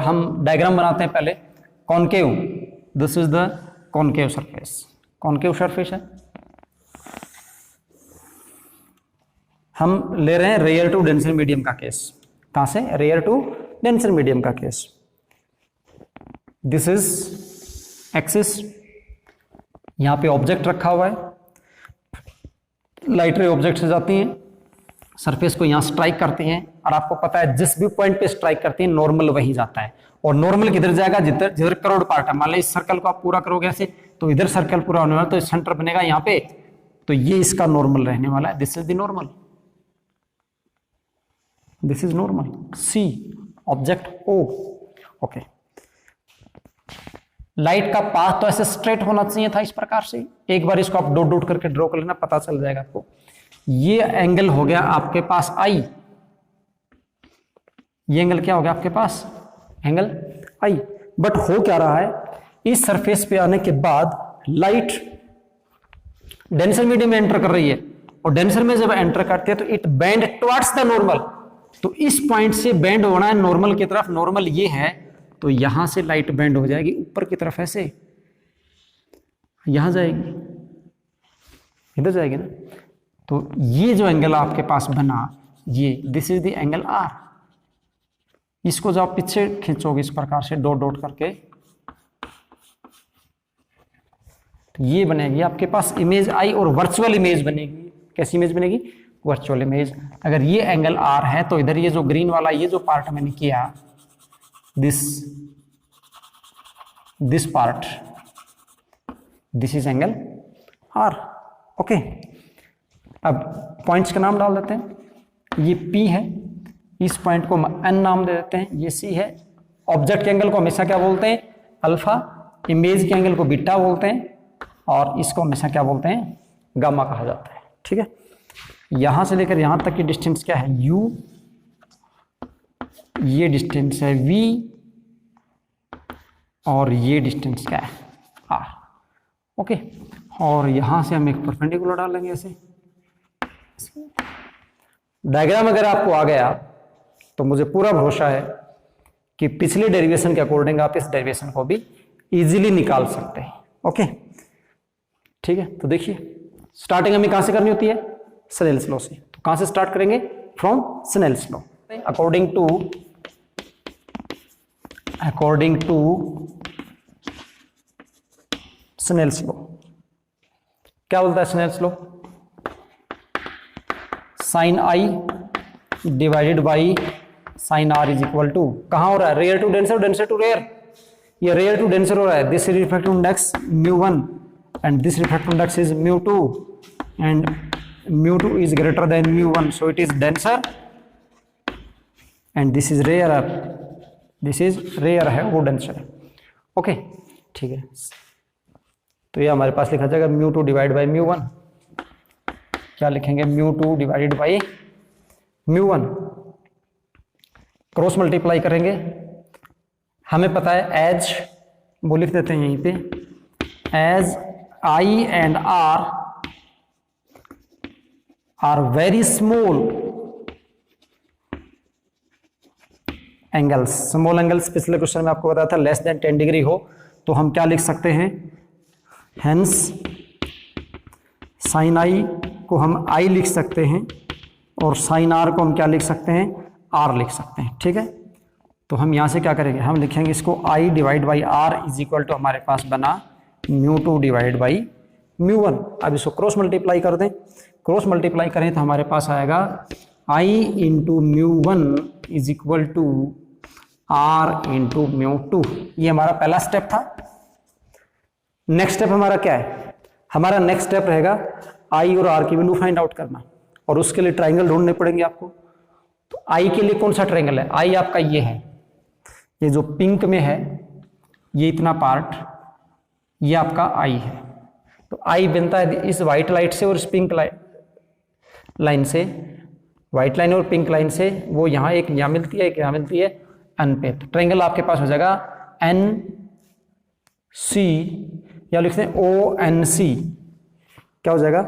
हम डायग्राम बनाते हैं पहले। Concave, this is the concave surface, concave surface है। हम ले रहे हैं रेयर टू डेंसर मीडियम का केस। कहां से? रेयर टू डेंसर मीडियम का केस। दिस इज एक्सिस, यहां पे ऑब्जेक्ट रखा हुआ है, लाइट रे ऑब्जेक्ट से जाती हैं, सरफेस को यहां स्ट्राइक करती हैं, और आपको पता है जिस भी पॉइंट पे स्ट्राइक करती हैं नॉर्मल वहीं जाता है। और नॉर्मल किधर जाएगा? जिधर जिधर करोड़ पार्ट है। मान लो इस सर्कल को आप पूरा करोगे ऐसे, तो इधर सर्कल पूरा होने वाला, तो सेंटर बनेगा यहाँ पे, तो ये इसका नॉर्मल रहने वाला है। This is the normal, this is normal. See object O, okay. Light का पाथ तो ऐसे स्ट्रेट होना चाहिए था इस प्रकार से। एक बार इसको आप डॉट डॉट करके ड्रॉ कर लेना, पता चल जाएगा आपको। ये एंगल हो गया आपके पास आई, ये एंगल क्या हो गया आपके पास? Angle I. बट हो क्या रहा है, इस सरफेस पे आने के बाद लाइट डेंसर मीडियम में एंटर कर रही है, और डेंसर में जब एंटर करती है तो it bend towards the normal. तो इस पॉइंट से बेंड होना है नॉर्मल की तरफ, नॉर्मल ये है, तो यहां से लाइट बेंड हो जाएगी ऊपर की तरफ, ऐसे यहां जाएगी, इधर जाएगी ना। तो ये जो एंगल आपके पास बना, ये this is the angle R. इसको जब आप पीछे खींचोगे इस प्रकार से डॉट डॉट करके, तो ये बनेगी आपके पास इमेज आई, और वर्चुअल इमेज बनेगी। कैसी इमेज बनेगी? Virtual image. अगर ये एंगल आर है तो इधर ये जो ग्रीन वाला ये जो पार्ट मैंने किया, this part, this is angle R, okay. अब पॉइंट्स का नाम डाल देते हैं। ये P है, इस पॉइंट को N नाम दे देते हैं, ये C है। ऑब्जेक्ट के एंगल को हमेशा क्या बोलते हैं? अल्फा। इमेज के एंगल को बीटा बोलते हैं, और इसको हमेशा क्या बोलते हैं? गामा कहा जाता है, ठीक है। यहां से लेकर यहां तक की डिस्टेंस क्या है? U, ये डिस्टेंस है V, और ये डिस्टेंस क्या है? R, okay. और यहां से हम एक परपेंडिकुलर डालेंगे ऐसे। डायग्राम अगर आपको आ गया तो मुझे पूरा भरोसा है कि पिछले डेरिवेशन के अकॉर्डिंग आप इस डेरिवेशन को भी इजीली निकाल सकते हैं, ओके, ठीक है। तो देखिए, स्टार्टिंग हमें कहां से करनी होती है? स्नेल्स लॉ से। तो कहां से स्टार्ट करेंगे? From Snell's law. According to Snell's law, क्या बोलता है Snell's law? Sine I divided by sine R is equal to, कहां हो रहा है? Rare to denser, denser to rare. ये रेयर टू डेंसर हो रहा है। This refractive index μ1 and this refractive index is μ2, and μ2 is greater than μ1, so it is denser, and this is rarer, this is rare है, वो denser है, okay, ठीक है। तो ये हमारे पास लिखा जाएगा μ2 डिवाइड बाई μ1। क्या लिखेंगे? μ2 डिवाइडेड बाई μ1। क्रॉस मल्टीप्लाई करेंगे, हमें पता है एज, वो लिख देते हैं यहीं पे, as I and R are very small angles. Small angles पिछले क्वेश्चन में आपको बताया था लेस देन 10 डिग्री हो, तो हम क्या लिख सकते हैं? हेंस साइन आई को हम आई लिख सकते हैं, और साइन आर को हम क्या लिख सकते हैं? आर लिख सकते हैं, ठीक है। तो हम यहां से क्या करेंगे? हम लिखेंगे इसको I divide by R is equal to, हमारे पास बना μ2 डिवाइड बाई μ1। अब इसको क्रॉस मल्टीप्लाई कर दें। क्रॉस मल्टीप्लाई करें तो हमारे पास आएगा I into μ1 is equal to R into μ2। ये हमारा पहला स्टेप था। नेक्स्ट स्टेप हमारा क्या है? हमारा नेक्स्ट स्टेप रहेगा I और R की वैल्यू फाइंड आउट करना, और उसके लिए ट्राइंगल ढूंढने पड़ेंगे आपको। तो I के लिए कौन सा ट्राइंगल है? I आपका ये है, ये जो पिंक में है, ये इतना पार्ट, ये आपका I है। तो I बनता है इस व्हाइट लाइट से और इस पिंक लाइन से, व्हाइट लाइन और पिंक लाइन से, वो यहाँ एक यहाँ मिलती है, एक यहाँ मिलती है N पे। तो ट्राइंगल आपके पास हो जाएगा NC, या लिखते हैं ONC। क्या हो जाएगा?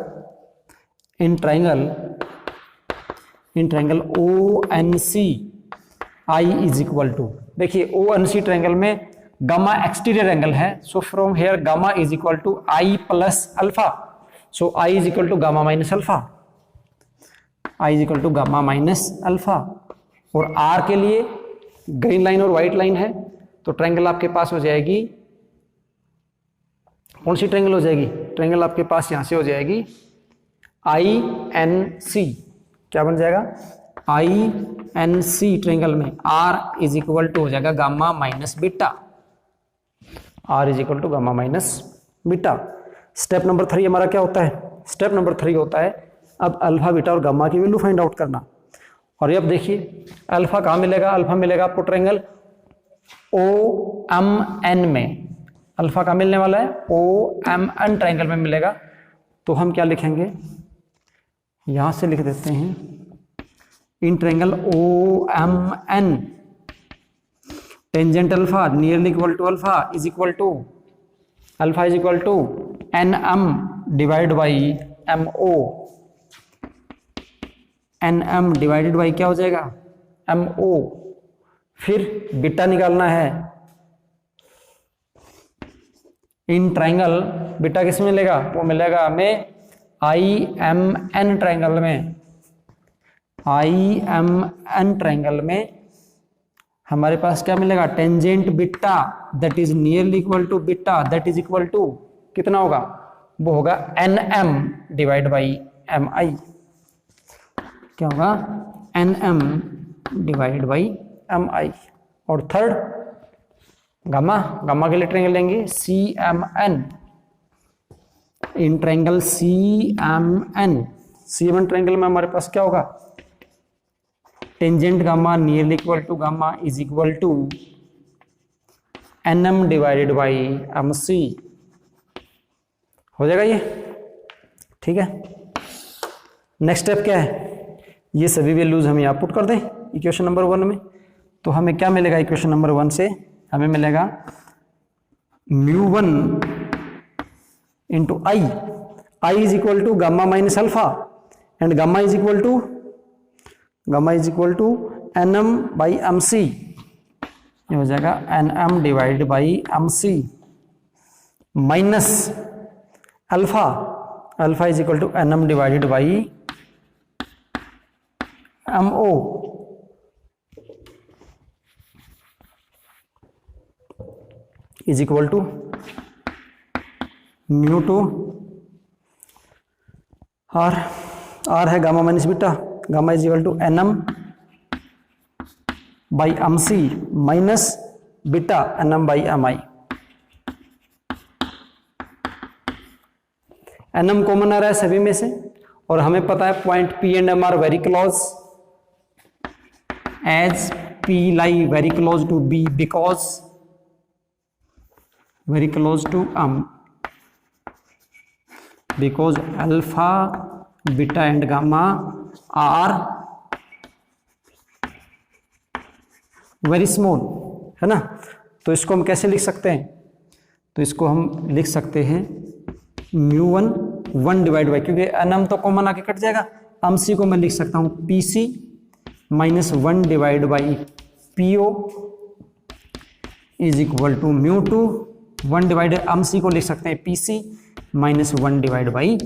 In triangle ONC I is equal to देखिए ओ एन सी ट्रायंगल में गामा एक्सटीरियर एंगल है, so from here gamma is equal to I plus alpha, so I is equal to gamma minus alpha, I is equal to gamma minus alpha. और R के लिए green line और white line है, तो triangle आपके पास हो जाएगी, कौन सी ट्रायंगल हो जाएगी, ट्रायंगल आपके पास यहां से हो जाएगी आई एन सी, क्या बन जाएगा आई एन सी ट्रायंगल में आर इज इक्वल टू हो जाएगा gamma minus beta, R is equal to gamma minus beta. Step number 3 हमारा क्या होता है, स्टेप नंबर 3 होता है अब अल्फा बीटा और गामा की वैल्यू फाइंड आउट करना। और ये अब देखिए अल्फा कहाँ मिलेगा, अल्फा मिलेगा आपको ट्रायंगल ओ एम एन में, अल्फा का मिलने वाला है ओ एम एन ट्रायंगल में मिलेगा। तो हम क्या लिखेंगे, यहां से लिख देते हैं in triangle O M N tangent alpha nearly equal to alpha is equal to alpha is equal to N M divide by M O, N M divided by क्या हो जाएगा एम ओ। फिर बीटा निकालना है in triangle, beta किस में मिलेगा, वो मिलेगा हमें आई एम एन ट्रायंगल में, आई एम एन ट्रायंगल में हमारे पास क्या मिलेगा tangent beta that is nearly equal to beta that is equal to कितना होगा, वो होगा N M divide by M I, क्या होगा N M divide by M I. और थर्ड गामा, गामा के लिए ट्रायंगल लेंगे C M N, in triangle C M N, C M N triangle में हमारे पास क्या होगा tangent gamma nearly equal to gamma is equal to N M divided by M सी, हो जाएगा ये, ठीक है। नेक्स्ट स्टेप क्या है, ये सभी वैल्यूज हम यहाँ पुट कर दें इक्वेशन नंबर 1 में, तो हमें क्या मिलेगा इक्वेशन नंबर 1 से, हमें मिलेगा μ1 into I is equal to gamma minus alpha and gamma is equal to N M by M C, ये हो जाएगा N M divide by M C minus alpha, alpha is equal to N M divided by M O, is equal to mu two R, R है gamma minus beta, gamma is equal to N M by M C minus beta N M by M I. N M common आ रहा है सभी में से, और हमें पता है point P and M are very close, as P lie very close to B because very close to because alpha beta and gamma are very small, है ना। तो इसको हम कैसे लिख सकते हैं, तो इसको हम लिख सकते हैं μ1 1 डिवाइड बाई, क्योंकि एनएम तो कॉमन आके कट जाएगा, एम सी को मैं लिख सकता हूं P C minus 1 divide by P O is equal to μ2 1 divide M C को लिख सकते हैं P C minus 1 divide by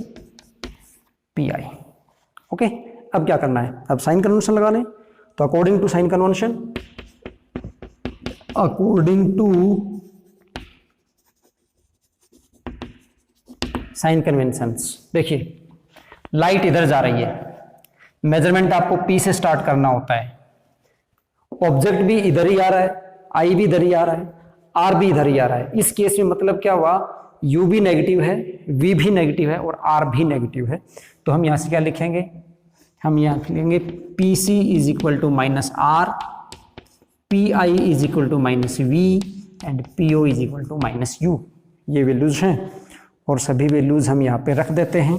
P I. Okay, अब क्या करना है, अब साइन कन्वेंशन लगा लें। तो according to sign convention, according to sign conventions, देखिए लाइट इधर जा रही है, मेजरमेंट आपको पी से स्टार्ट करना होता है, ऑब्जेक्ट भी इधर ही आ रहा है, आई भी इधर ही आ रहा है, आर भी इधर ही आ रहा है। इस केस में मतलब क्या हुआ, यू भी नेगेटिव है, वी भी नेगेटिव है और आर भी नेगेटिव है। तो हम यहां से क्या लिखेंगे, हम यहां लिखेंगे P C is equal to minus R, P I is equal to minus V and P O is equal to minus U. ये वैल्यूज हैं और सभी वैल्यूज हम यहाँ पे रख देते हैं।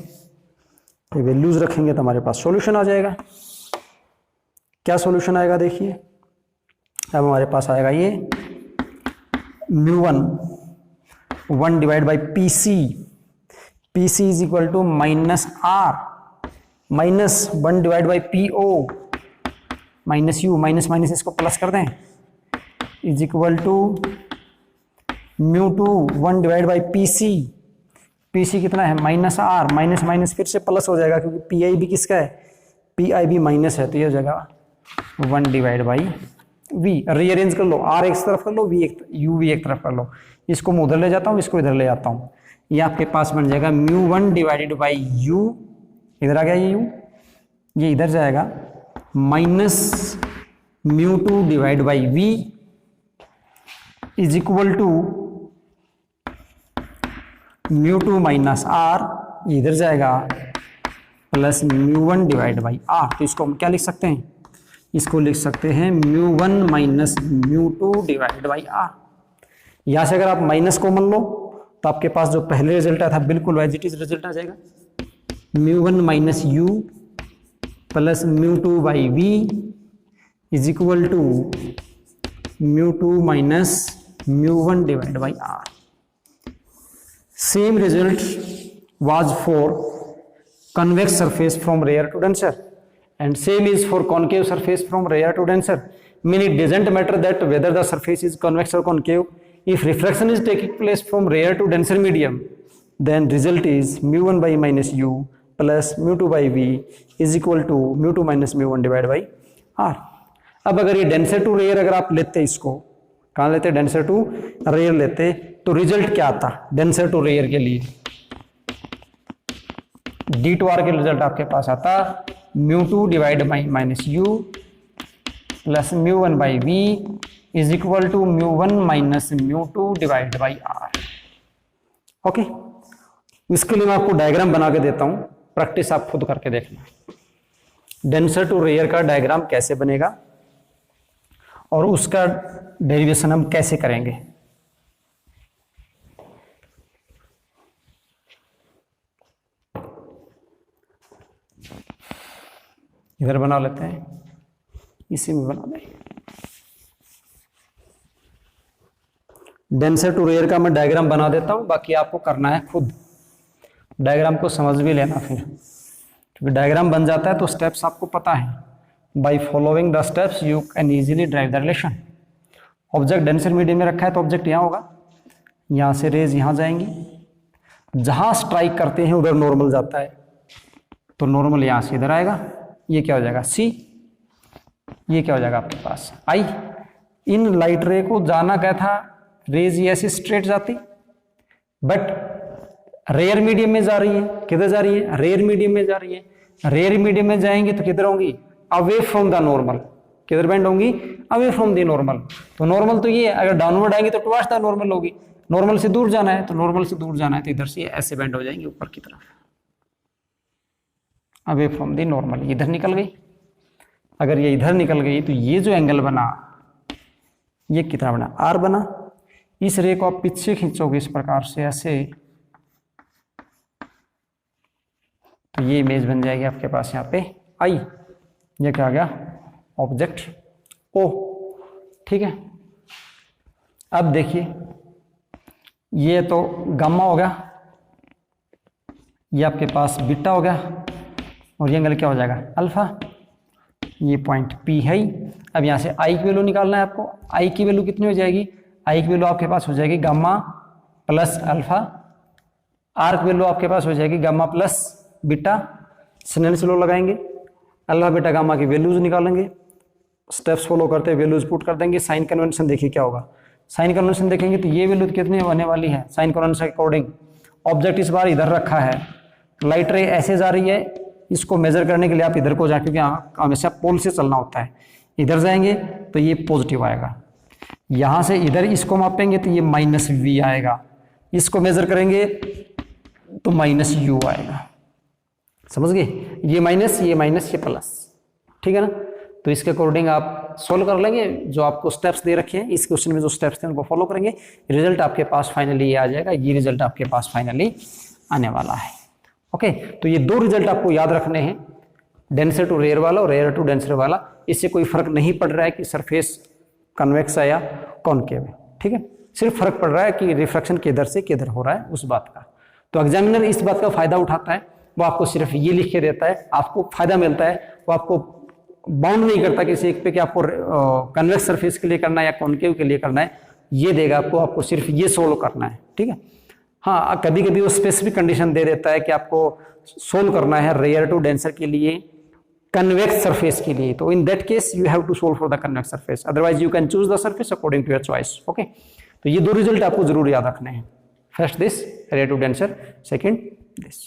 ये वैल्यूज रखेंगे तो हमारे पास सॉल्यूशन आ जाएगा। क्या सॉल्यूशन आएगा देखिए, अब हमारे पास आएगा ये μ1 1 divide by P C, P C is equal to minus R minus 1 divide by P O minus U, minus minus इसको प्लस कर दें, is equal to mu two 1 divide by P C. P C कितना है minus R, minus minus फिर से plus हो जाएगा क्योंकि पी आई बी किसका है, पी आई बी माइनस है, तो ये हो जाएगा 1 डिवाइड बाई वी। रीअरेंज कर लो, आर एक तरफ कर लो, वी एक, यू भी एक तरफ कर लो। इसको मैं उधर ले जाता हूँ, इसको इधर ले जाता हूँ। ये आपके पास बन जाएगा म्यू 1 डिवाइडेड बाई यू, इधर आ गया ये यू, ये इधर जाएगा, minus mu 2 divide by V is equal to mu 2 minus R, ये इधर जाएगा, plus mu 1 divide by R. तो इसको हम क्या लिख सकते हैं, इसको लिख सकते हैं mu 1 minus mu 2 divide by R. यहाँ से अगर आप माइनस कॉमन लो तो आपके पास जो पहले रिजल्ट आया था बिल्कुल एज इट इज रिजल्ट आ जाएगा, mu 1 minus U plus mu 2 by V is equal to mu 2 minus mu 1 divide by R. Same result was for convex surface from rear to denser and same is for concave surface from rear to denser, meaning it doesn't matter that whether the surface is convex or concave, if refraction is taking place from rear to denser medium then result is mu 1 by minus u plus mu 2 by v is equal to mu 2 minus mu 1 divided by r। अब अगर ये denser to rear अगर आप लेते इसको, कहाँ लेते, denser to rear लेते, तो रिजल्ट क्या आता denser to rear के लिए, डी टू आर के रिजल्ट आपके पास आता mu 2 divide by minus U plus mu 1 by V is equal to mu 1 minus mu 2 divide by R. Okay, इसके लिए मैं आपको डायग्राम बना के देता हूं, प्रैक्टिस आप खुद करके देखना। डेंसर टू रेयर का डायग्राम कैसे बनेगा और उसका डेरिवेशन हम कैसे करेंगे। इधर बना लेते हैं, इसी में बना दें। डेंसर टू रेयर का मैं डायग्राम बना देता हूं, बाकी आपको करना है खुद, डायग्राम को समझ भी लेना फिर, क्योंकि डायग्राम बन जाता है तो स्टेप्स आपको पता है। By following the steps you can easily drive the relation. Object denser medium में रखा है तो ऑब्जेक्ट यहाँ होगा, यहाँ से रेज यहाँ जाएंगी, जहाँ स्ट्राइक करते हैं उधर नॉर्मल जाता है, तो नॉर्मल यहाँ से इधर आएगा, ये क्या हो जाएगा सी, ये क्या हो जाएगा आपके पास आई। इन लाइट रे को जाना क्या था, रेज ये ऐसे स्ट्रेट जाती, बट रेयर मीडियम में जा रही है, किधर जा रही है, रेयर मीडियम में जा रही है। रेयर मीडियम में जाएंगे तो किधर होंगी, अवे फ्रॉम द नॉर्मल, किधर बेंड होंगी, अवे फ्रॉम द नॉर्मल। तो नॉर्मल तो ये है, अगर डाउनवर्ड आएंगे तो टुवर्ड्स द नॉर्मल होगी, नॉर्मल से दूर जाना है तो नॉर्मल से दूर जाना है तो इधर से ऐसे बेंड हो जाएंगे ऊपर की तरफ, अवे फ्रॉम दी नॉर्मल। इधर निकल गई, अगर ये इधर निकल गई तो ये जो एंगल बना ये कितना बना, आर बना। इस रे को आप पीछे खींचोगे इस प्रकार से ऐसे, तो ये इमेज बन जाएगी आपके पास यहाँ पे आई, ये क्या आ गया ऑब्जेक्ट ओ। ठीक है, अब देखिए ये तो गामा हो गया, ये आपके पास बीटा हो गया, और ये एंगल क्या हो जाएगा अल्फा। ये पॉइंट P है। अब यहाँ से I की वैल्यू निकालना है आपको। I की वैल्यू कितनी हो जाएगी, I की वैल्यू आपके पास हो जाएगी गामा प्लस अल्फा, R की वैल्यू आपके पास हो जाएगी gamma plus beta. Snell's law लगाएंगे, अल्फा बीटा गामा की वैल्यूज निकालेंगे, स्टेप्स फॉलो करते वैल्यूज पुट कर देंगे। साइन कन्वेंशन देखिए क्या होगा, साइन कन्वेंशन देखेंगे तो ये वैल्यू कितनी होने वाली है, साइन कन्वेंशन के अकॉर्डिंग ऑब्जेक्ट इस बार इधर रखा है, लाइट रे ऐसे जा रही है, इसको मेजर करने के लिए आप इधर को जाके, क्योंकि हमेशा पोल से चलना होता है, इधर जाएंगे तो ये पॉजिटिव आएगा, यहाँ से इधर इसको मापेंगे तो ये माइनस वी आएगा, इसको मेजर करेंगे तो माइनस यू आएगा। समझ गए, ये माइनस ये प्लस, ठीक है ना। तो इसके अकॉर्डिंग आप सोल्व कर लेंगे, जो आपको स्टेप्स दे रखे हैं इस क्वेश्चन में, जो स्टेप्स थे उनको फॉलो करेंगे, रिजल्ट आपके पास फाइनली ये आ जाएगा। ये रिजल्ट आपके पास फाइनली आने वाला है। ओके, तो ये दो रिजल्ट आपको याद रखने हैं, डेंसर टू रेयर वाला और रेयर टू डेंसर वाला। इससे कोई फर्क नहीं पड़ रहा है कि सरफेस कन्वेक्स है या कॉनकेव है, ठीक है, सिर्फ फर्क पड़ रहा है कि रिफ्रैक्शन किधर से किधर हो रहा है उस बात का। तो एग्जामिनर इस बात का फायदा उठाता है, वो आपको सिर्फ ये लिख के देता है, आपको फायदा मिलता है, वो आपको बाउंड नहीं करता किसी एक पे कि आपको कन्वेक्स सरफेस के लिए करना है या कॉनकेव के लिए करना है, ये देगा आपको सिर्फ ये सोल्व करना है, ठीक है। हाँ, कभी कभी वो स्पेसिफिक कंडीशन दे देता है कि आपको सोल्व करना है रेयर टू डेंसर के लिए, कन्वेक्स सरफेस के लिए, तो in that case you have to solve for the convex surface, otherwise you can choose the surface according to your choice. Okay, तो ये दो रिजल्ट आपको जरूर याद रखने हैं, first this rare to denser, second this.